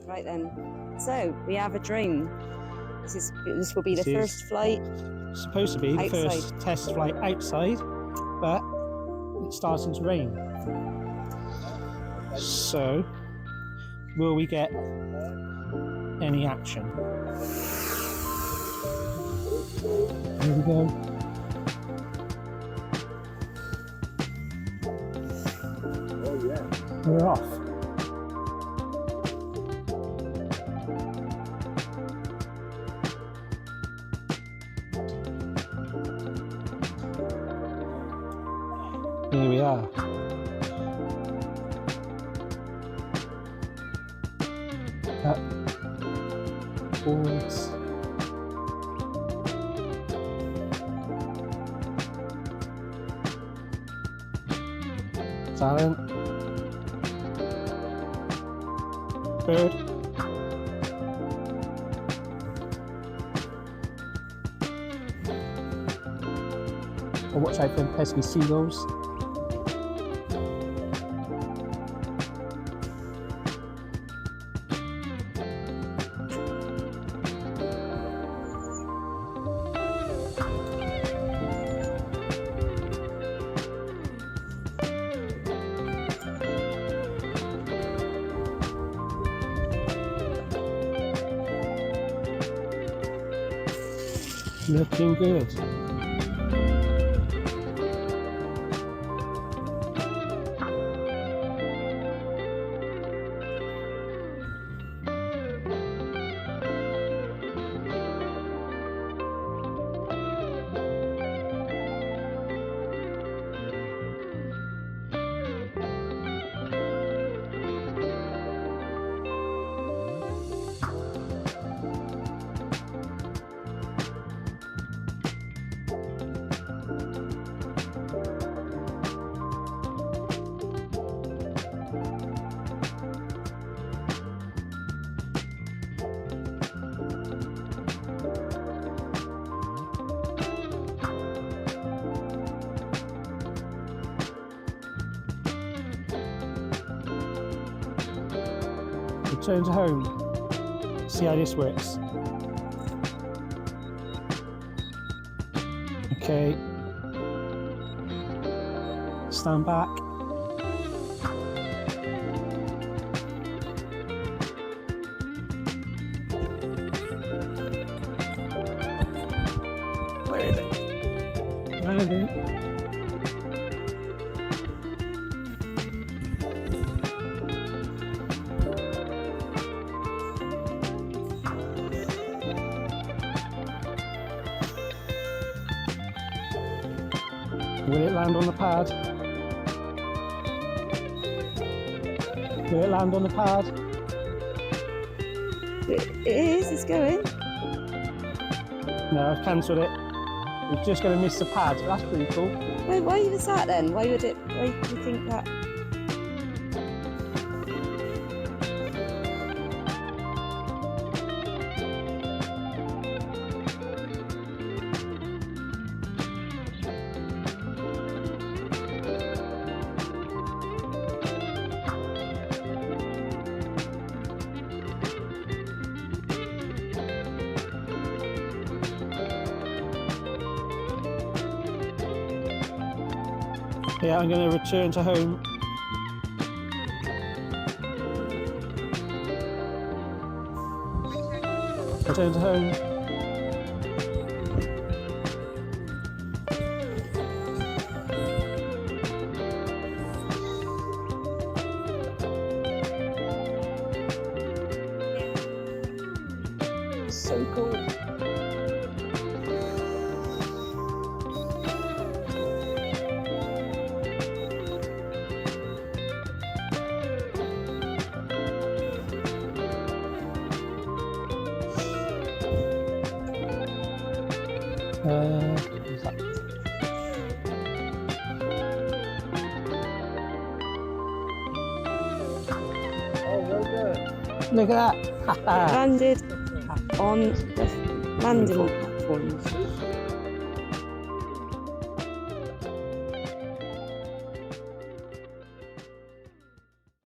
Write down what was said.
Right then, so we have a drone. This will be the first flight. Supposed to be the outside. first test flight outside, but it's starting to rain. So, will we get any action? Here we go. Oh yeah. We're off. Here we are. Up, forwards. Silent. Bird. Oh, watch out for the pesky seagulls. Looking good. Return to home. See how this works. Okay. Stand back. Where is it? Landing. Will it land on the pad? Will it land on the pad? It is, it's going. No, I've cancelled it. We're just going to miss the pad. That's pretty cool. Why was that then? Why do you think that? Yeah, I'm going to return to home. Return to home. So cool. Oh, well done. Look at that! Landed on the landing platform.